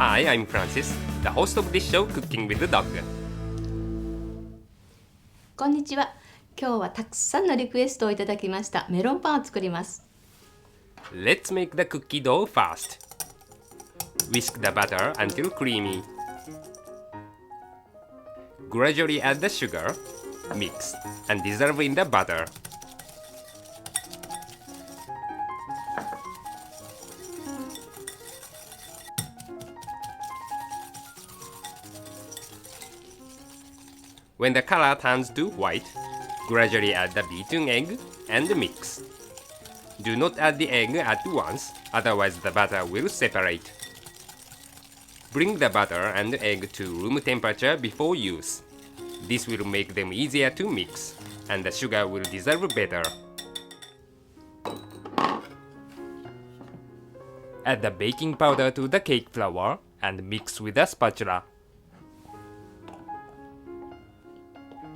Hi, I'm Francis, the host of this show, Cooking with the Dog. こんにちは。今日はたくさんのリクエストをいただきましたメロンパンを作ります。Let's make the cookie dough fast. Whisk the butter until creamy. Gradually add the sugar, mix, and dissolve in the butter. When the color turns to white, gradually add the beaten egg and mix. Do not add the egg at once, otherwise the butter will separate. Bring the butter and egg to room temperature before use. This will make them easier to mix, and the sugar will dissolve better. Add the baking powder to the cake flour and mix with a spatula.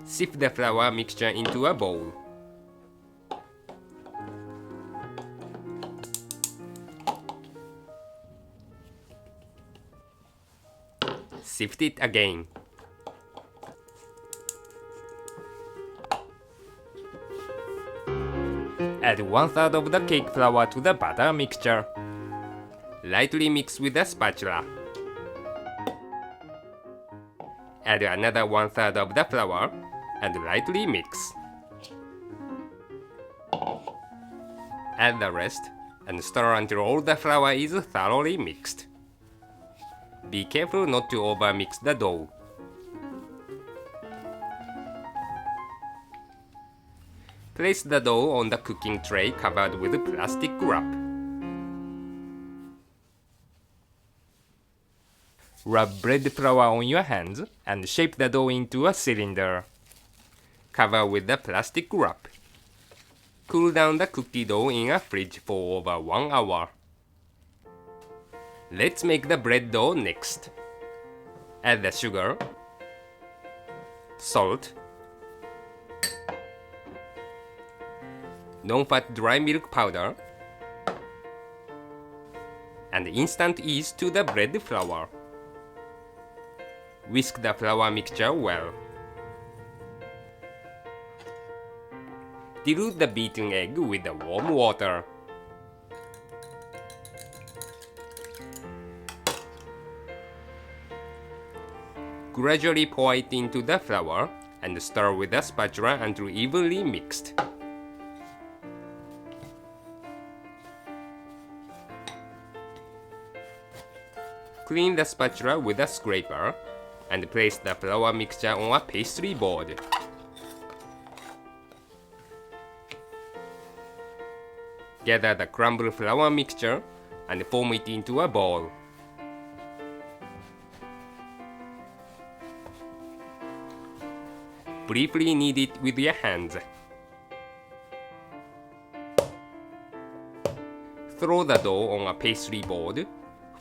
Sift the flour mixture into a bowl. Sift it again. Add 1/3 of the cake flour to the butter mixture. Lightly mix with a spatula. Add another 1/3 of the flour and lightly mix. Add the rest and stir until all the flour is thoroughly mixed. Be careful not to overmix the dough. Place the dough on the cooking tray covered with plastic wrap. Rub bread flour on your hands and shape the dough into a cylinder. Cover with the plastic wrap. Cool down the cookie dough in a fridge for over 1 hour. Let's make the bread dough next. Add the sugar, salt, non-fat dry milk powder, and instant yeast to the bread flour. Whisk the flour mixture well. Dilute the beaten egg with the warm water. Gradually pour it into the flour and stir with a spatula until evenly mixed. Clean the spatula with a scraper and place the flour mixture on a pastry board. Gather the crumbled flour mixture and form it into a ball. Briefly knead it with your hands. Throw the dough on a pastry board,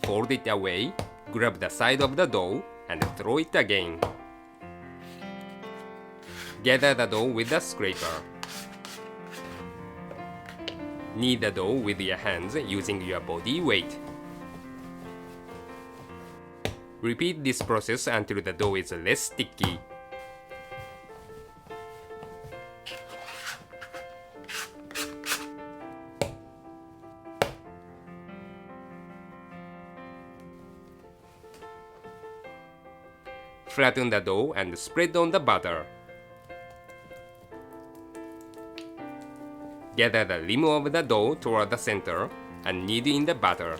fold it away, grab the side of the dough, and throw it again. Gather the dough with a scraper. Knead the dough with your hands using your body weight. Repeat this process until the dough is less sticky. Flatten the dough and spread on the butter. Gather the rim of the dough toward the center and knead in the butter.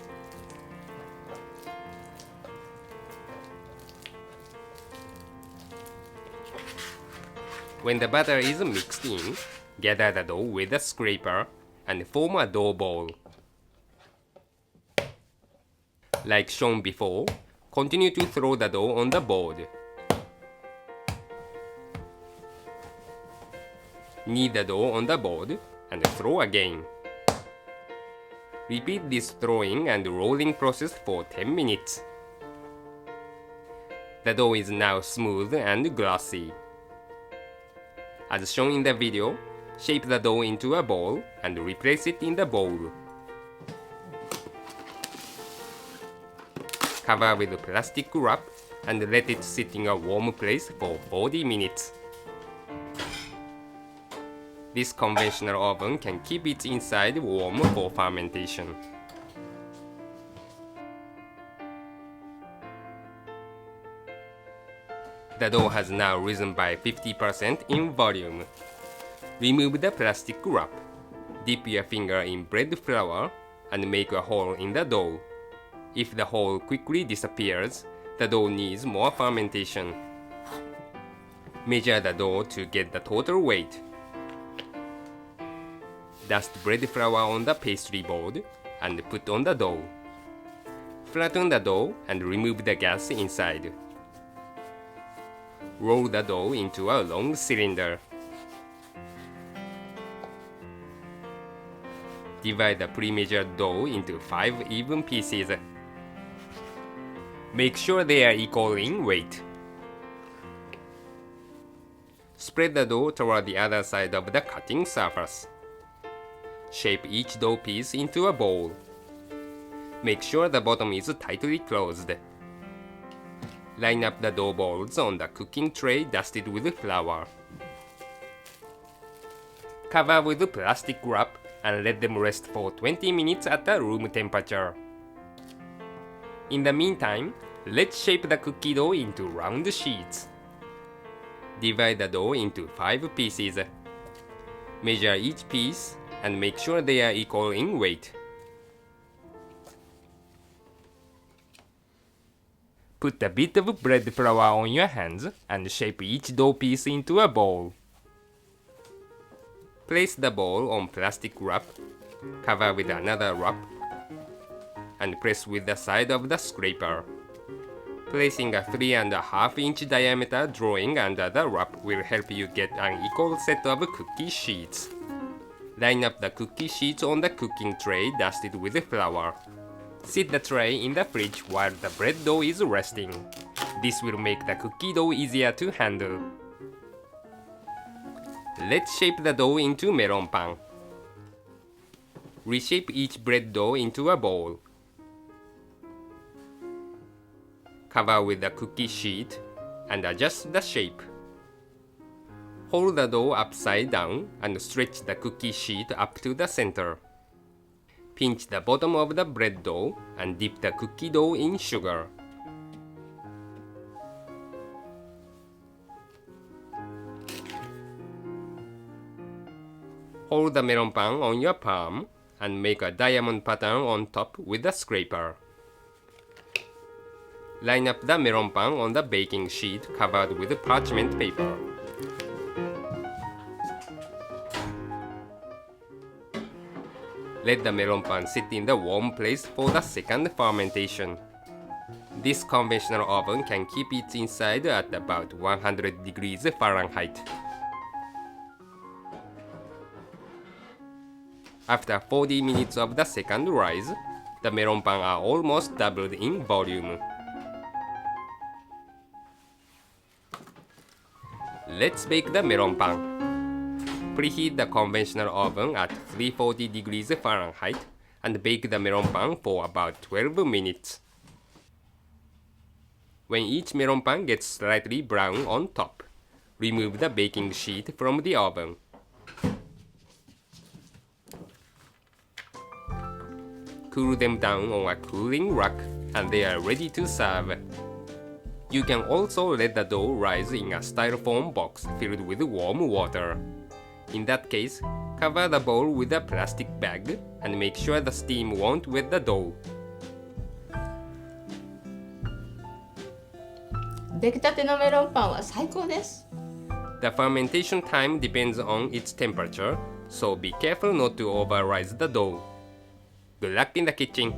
When the butter is mixed in, gather the dough with a scraper and form a dough ball. Like shown before, continue to throw the dough on the board. Knead the dough on the board and throw again. Repeat this throwing and rolling process for 10 minutes. The dough is now smooth and glossy. As shown in the video, shape the dough into a ball and replace it in the bowl. Cover with a plastic wrap and let it sit in a warm place for 40 minutes. This conventional oven can keep its inside warm for fermentation. The dough has now risen by 50% in volume. Remove the plastic wrap. Dip your finger in bread flour and make a hole in the dough. If the hole quickly disappears, the dough needs more fermentation. Measure the dough to get the total weight. Dust bread flour on the pastry board and put on the dough. Flatten the dough and remove the gas inside. Roll the dough into a long cylinder. Divide the pre-measured dough into 5 even pieces. Make sure they are equal in weight. Spread the dough toward the other side of the cutting surface. Shape each dough piece into a ball. Make sure the bottom is tightly closed. Line up the dough balls on the cooking tray dusted with flour. Cover with plastic wrap and let them rest for 20 minutes at the room temperature. In the meantime, let's shape the cookie dough into round sheets. Divide the dough into 5 pieces. Measure each piece and make sure they are equal in weight. Put a bit of bread flour on your hands and shape each dough piece into a ball. Place the ball on plastic wrap, cover with another wrap, and press with the side of the scraper. Placing a 3.5-inch diameter drawing under the wrap will help you get an equal set of cookie sheets. Line up the cookie sheets on the cooking tray dusted with flour. Sit the tray in the fridge while the bread dough is resting. This will make the cookie dough easier to handle. Let's shape the dough into melon pan. Reshape each bread dough into a ball. Cover with a cookie sheet and adjust the shape. Hold the dough upside down and stretch the cookie sheet up to the center. Pinch the bottom of the bread dough and dip the cookie dough in sugar. Hold the melon pan on your palm and make a diamond pattern on top with a scraper. Line up the melon pan on the baking sheet covered with parchment paper. Let the melon pan sit in the warm place for the second fermentation. This conventional oven can keep its inside at about 100 degrees Fahrenheit. After 40 minutes of the second rise, the melon pan are almost doubled in volume. Let's bake the melon pan. Preheat the conventional oven at 340 degrees Fahrenheit and bake the melon pan for about 12 minutes. When each melon pan gets slightly brown on top, remove the baking sheet from the oven. Cool them down on a cooling rack and they are ready to serve. You can also let the dough rise in a styrofoam box filled with warm water. In that case, cover the bowl with a plastic bag and make sure the steam won't wet the dough. 出来たてのメロンパンは最高です。The fermentation time depends on its temperature, so be careful not to overrise the dough. Good luck in the kitchen!